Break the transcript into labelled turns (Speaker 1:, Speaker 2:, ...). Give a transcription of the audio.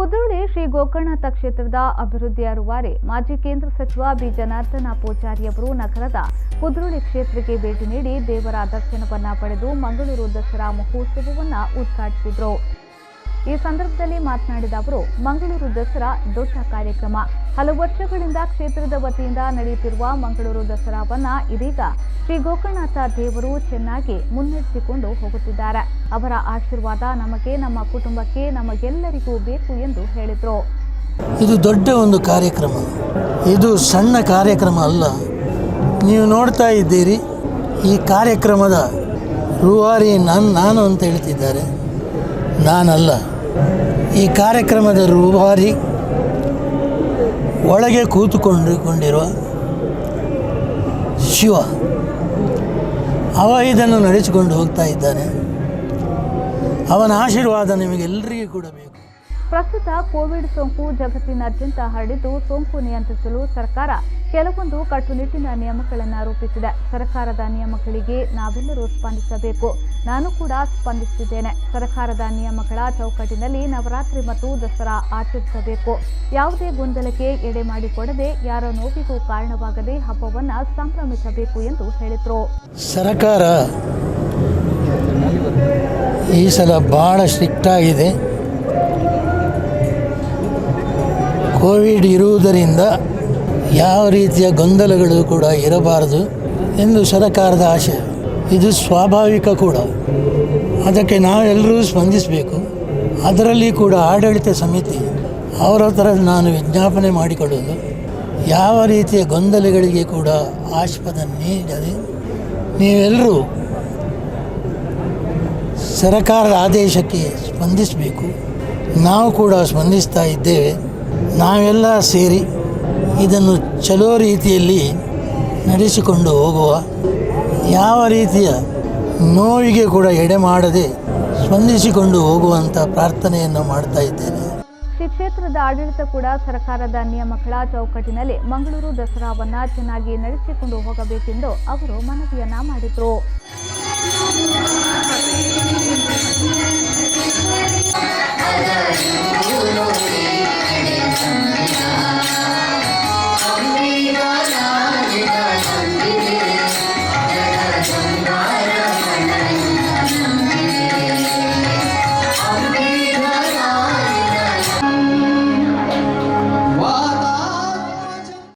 Speaker 1: ಕುದ್ರೋಳಿ ಶ್ರೀ ಗೋಕರ್ಣನಾಥ ಕ್ಷೇತ್ರದ ಅಭಿವೃದ್ಧಿಯ ರೂವಾರಿ ಮಾಜಿ ಕೇಂದ್ರ ಸಚಿವ ಬಿ ಜನಾರ್ದನ ಪೂಜಾರಿ ಅವರು ನಗರದ ಕುದ್ರೋಳಿ ಕ್ಷೇತ್ರಕ್ಕೆ ಭೇಟಿ ನೀಡಿ ದೇವರ ದರ್ಶನವನ್ನ ಪಡೆದು ಮಂಗಳೂರು ದಸರಾ ಮಹೋತ್ಸವವನ್ನು ಉದ್ಘಾಟಿಸಿದರು. ಈ ಸಂದರ್ಭದಲ್ಲಿ ಮಾತನಾಡಿದ ಅವರು, ಮಂಗಳೂರು ದಸರಾ ದೊಡ್ಡ ಕಾರ್ಯಕ್ರಮ. ಹಲವು ವರ್ಷಗಳಿಂದ ಕ್ಷೇತ್ರದ ವತಿಯಿಂದ ನಡೆಯುತ್ತಿರುವ ಮಂಗಳೂರು ದಸರಾವನ್ನ ಇದೀಗ ಶ್ರೀ ಗೋಕರ್ಣನಾಥ ದೇವರು ಚೆನ್ನಾಗಿ ಮುನ್ನಡೆಸಿಕೊಂಡು ಹೋಗುತ್ತಿದ್ದಾರೆ. ಅವರ ಆಶೀರ್ವಾದ ನಮಗೆ, ನಮ್ಮ ಕುಟುಂಬಕ್ಕೆ, ನಮಗೆಲ್ಲರಿಗೂ ಬೇಕು ಎಂದು ಹೇಳಿದರು.
Speaker 2: ಇದು ದೊಡ್ಡ ಒಂದು ಕಾರ್ಯಕ್ರಮ. ಇದು ಸಣ್ಣ ಕಾರ್ಯಕ್ರಮ ಅಲ್ಲ. ನೀವು ನೋಡ್ತಾ ಇದ್ದೀರಿ, ಈ ಕಾರ್ಯಕ್ರಮದ ರೂವಾರಿ ನಾನು ಅಂತ ಹೇಳ್ತಿದ್ದಾರೆ. ನಾನಲ್ಲ. ಈ ಕಾರ್ಯಕ್ರಮದ ರೂವಾರಿ ಒಳಗೆ ಕೂತುಕೊಂಡಿರುವ ಶಿವ, ಅವ ಇದನ್ನು ನಡೆಸಿಕೊಂಡು ಹೋಗ್ತಾ ಇದ್ದಾನೆ. ಅವನ ಆಶೀರ್ವಾದ ನಿಮಗೆಲ್ಲರಿಗೂ ಕೂಡ ಬೇಕು.
Speaker 1: ಪ್ರಸ್ತುತ ಕೋವಿಡ್ ಸೋಂಕು ಜಗತ್ತಿನಾದ್ಯಂತ ಹರಡಿದ್ದು, ಸೋಂಕು ನಿಯಂತ್ರಿಸಲು ಸರ್ಕಾರ ಕೆಲವೊಂದು ಕಟ್ಟುನಿಟ್ಟಿನ ನಿಯಮಗಳನ್ನು ರೂಪಿಸಿದೆ. ಸರ್ಕಾರದ ನಿಯಮಗಳಿಗೆ ನಾವೆಲ್ಲರೂ ಸ್ಪಂದಿಸಬೇಕು. ನಾನು ಕೂಡ ಸ್ಪಂದಿಸುತ್ತಿದ್ದೇನೆ. ಸರ್ಕಾರದ ನಿಯಮಗಳ ಚೌಕಟ್ಟಿನಲ್ಲಿ ನವರಾತ್ರಿ ಮತ್ತು ದಸರಾ ಆಚರಿಸಬೇಕು. ಯಾವುದೇ ಗೊಂದಲಕ್ಕೆ ಎಡೆ ಮಾಡಿಕೊಡದೆ, ಯಾರ ನೋವಿಗೂ ಕಾರಣವಾಗದೆ ಹಬ್ಬವನ್ನು ಸಂಭ್ರಮಿಸಬೇಕು ಎಂದು ಹೇಳಿದರು.
Speaker 2: ಸರ್ಕಾರ ಈ ಸಲ ಭಾಳ ಸ್ಟ್ರಿಕ್ಟ್ ಆಗಿದೆ. ಕೋವಿಡ್ ಇರುವುದರಿಂದ ಯಾವ ರೀತಿಯ ಗೊಂದಲಗಳು ಕೂಡ ಇರಬಾರದು ಎಂದು ಸರ್ಕಾರದ ಆಶೆ. ಇದು ಸ್ವಾಭಾವಿಕ ಕೂಡ. ಅದಕ್ಕೆ ನಾವೆಲ್ಲರೂ ಸ್ಪಂದಿಸಬೇಕು. ಅದರಲ್ಲಿ ಕೂಡ ಆಡಳಿತ ಸಮಿತಿ ಅವರ ಹತ್ರ ನಾನು ವಿಜ್ಞಾಪನೆ ಮಾಡಿಕೊಡೋದು, ಯಾವ ರೀತಿಯ ಗೊಂದಲಗಳಿಗೆ ಕೂಡ ಆಸ್ಪದ ನೀಡದೆ ನೀವೆಲ್ಲರೂ ಸರ್ಕಾರದ ಆದೇಶಕ್ಕೆ ಸ್ಪಂದಿಸಬೇಕು. ನಾವು ಕೂಡ ಸ್ಪಂದಿಸ್ತಾ ಇದ್ದೇವೆ. ನಾವೆಲ್ಲ ಸೇರಿ ಇದನ್ನು ಚಲೋ ರೀತಿಯಲ್ಲಿ ನಡೆಸಿಕೊಂಡು ಹೋಗುವ, ಯಾವ ರೀತಿಯ ನೋವಿಗೆ ಕೂಡ ಎಡೆ ಮಾಡದೆ ಸ್ಪಂದಿಸಿಕೊಂಡು ಹೋಗುವಂಥ ಪ್ರಾರ್ಥನೆಯನ್ನು ಮಾಡ್ತಾ ಇದ್ದೇನೆ.
Speaker 1: ಶ್ರೀ ಕ್ಷೇತ್ರದ ಆಡಳಿತ ಕೂಡ ಸರ್ಕಾರದ ನಿಯಮಗಳ ಚೌಕಟ್ಟಿನಲ್ಲಿ ಮಂಗಳೂರು ದಸರಾವನ್ನ ಚೆನ್ನಾಗಿ ನಡೆಸಿಕೊಂಡು ಹೋಗಬೇಕೆಂದು ಅವರು ಮನವಿಯನ್ನ ಮಾಡಿದರು.